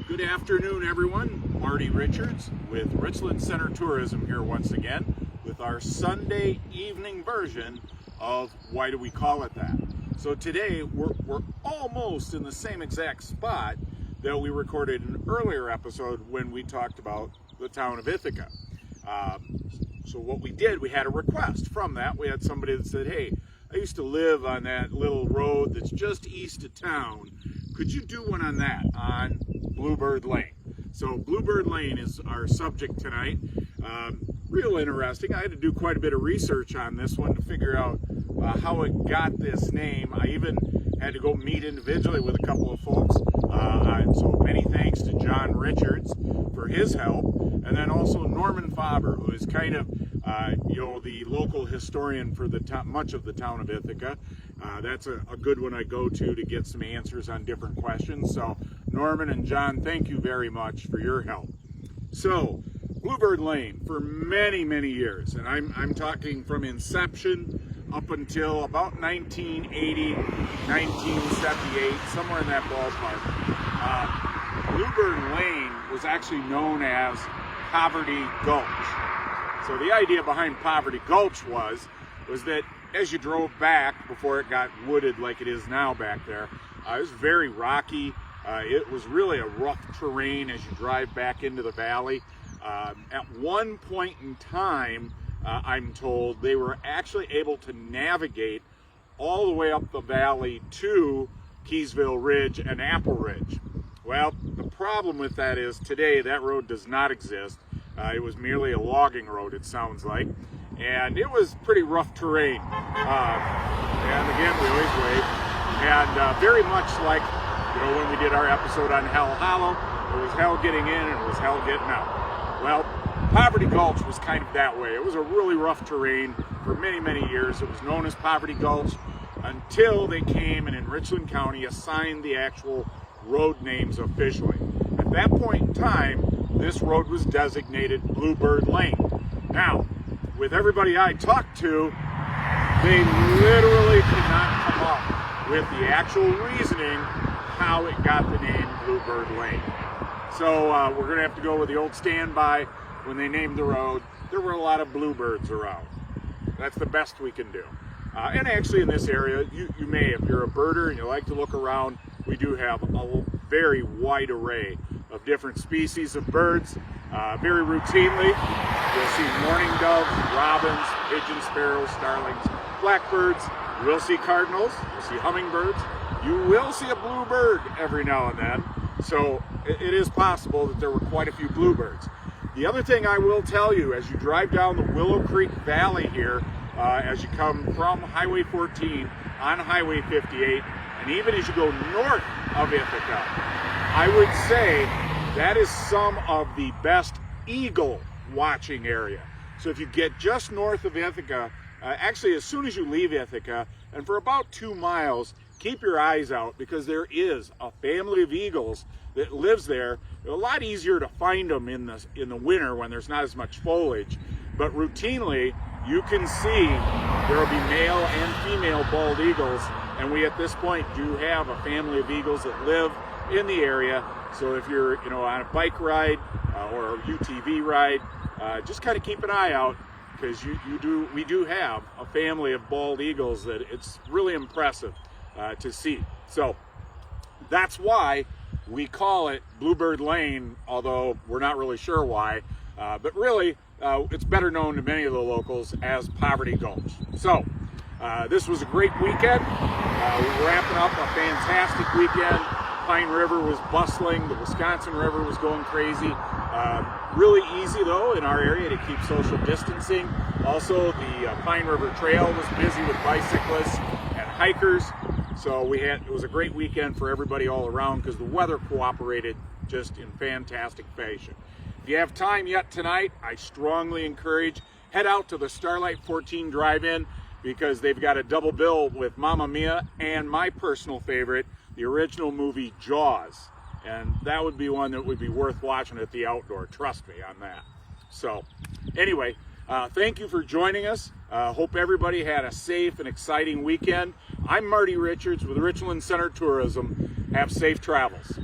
Good afternoon, everyone. Marty Richards with Richland Center Tourism here once again with our Sunday evening version of Why Do We Call It That? So today we're almost in the same exact spot that we recorded an earlier episode when we talked about the town of Ithaca. So what we did, we had a request from that. We had somebody that said, hey, I used to live on that little road that's just east of town. Could you do one on that, on Bluebird Lane? So Bluebird Lane is our subject tonight. Real interesting. I had to do quite a bit of research on this one to figure out how it got this name. I even had to go meet individually with a couple of folks. So many thanks to John Richards for his help. And then also Norman Faber, who is kind of the local historian for much of the town of Ithaca. That's a good one I go to get some answers on different questions. So Norman and John, thank you very much for your help. So Bluebird Lane for many, many years, and I'm talking from inception up until about 1980, 1978, somewhere in that ballpark. Bluebird Lane was actually known as Poverty Gulch. So the idea behind Poverty Gulch was that as you drove back, before it got wooded like it is now back there, it was very rocky. It was really a rough terrain as you drive back into the valley. At one point in time, I'm told, they were actually able to navigate all the way up the valley to Keysville Ridge and Apple Ridge. Well, the problem with that is today that road does not exist. It was merely a logging road, it sounds like, and it was pretty rough terrain. And again, we always wave. And very much like when we did our episode on Hell Hollow, it was hell getting in and it was hell getting out. Well, Poverty Gulch was kind of that way. It was a really rough terrain for many, many years. It was known as Poverty Gulch until they came and in Richland County assigned the actual road names officially. At that point in time, this road was designated Bluebird Lane. Now, with everybody I talked to, they literally could not come up with the actual reasoning how it got the name Bluebird Lane. So we're going to have to go with the old standby. When they named the road, there were a lot of bluebirds around. That's the best we can do. And actually in this area, you may, if you're a birder and you like to look around, we do have a very wide array of different species of birds. Very routinely, you'll see mourning doves, robins, pigeon sparrows, starlings, blackbirds. You will see cardinals, you'll see hummingbirds. You will see a bluebird every now and then. So it is possible that there were quite a few bluebirds. The other thing I will tell you, as you drive down the Willow Creek Valley here, as you come from Highway 14 on Highway 58, and even as you go north of Ithaca, I would say that is some of the best eagle watching area. So if you get just north of Ithaca, actually as soon as you leave Ithaca, and for about 2 miles, keep your eyes out because there is a family of eagles that lives there. It's a lot easier to find them in the winter when there's not as much foliage, but routinely you can see there will be male and female bald eagles, and we at this point do have a family of eagles that live in the area. So if you're on a bike ride or a UTV ride, just kind of keep an eye out because we do have a family of bald eagles that it's really impressive to see. So that's why we call it Bluebird Lane, although we're not really sure why. But really, it's better known to many of the locals as Poverty Gulch. So this was a great weekend. We're wrapping up a fantastic weekend. Pine River was bustling. The Wisconsin River was going crazy. Really easy, though, in our area to keep social distancing. Also, the Pine River Trail was busy with bicyclists and hikers. So it was a great weekend for everybody all around because the weather cooperated just in fantastic fashion. If you have time yet tonight, I strongly encourage, head out to the Starlight 14 Drive-In because they've got a double bill with Mamma Mia and my personal favorite, the original movie Jaws. And that would be one that would be worth watching at the outdoor. Trust me on that. So anyway, thank you for joining us. Hope everybody had a safe and exciting weekend. I'm Marty Richards with Richland Center Tourism. Have safe travels.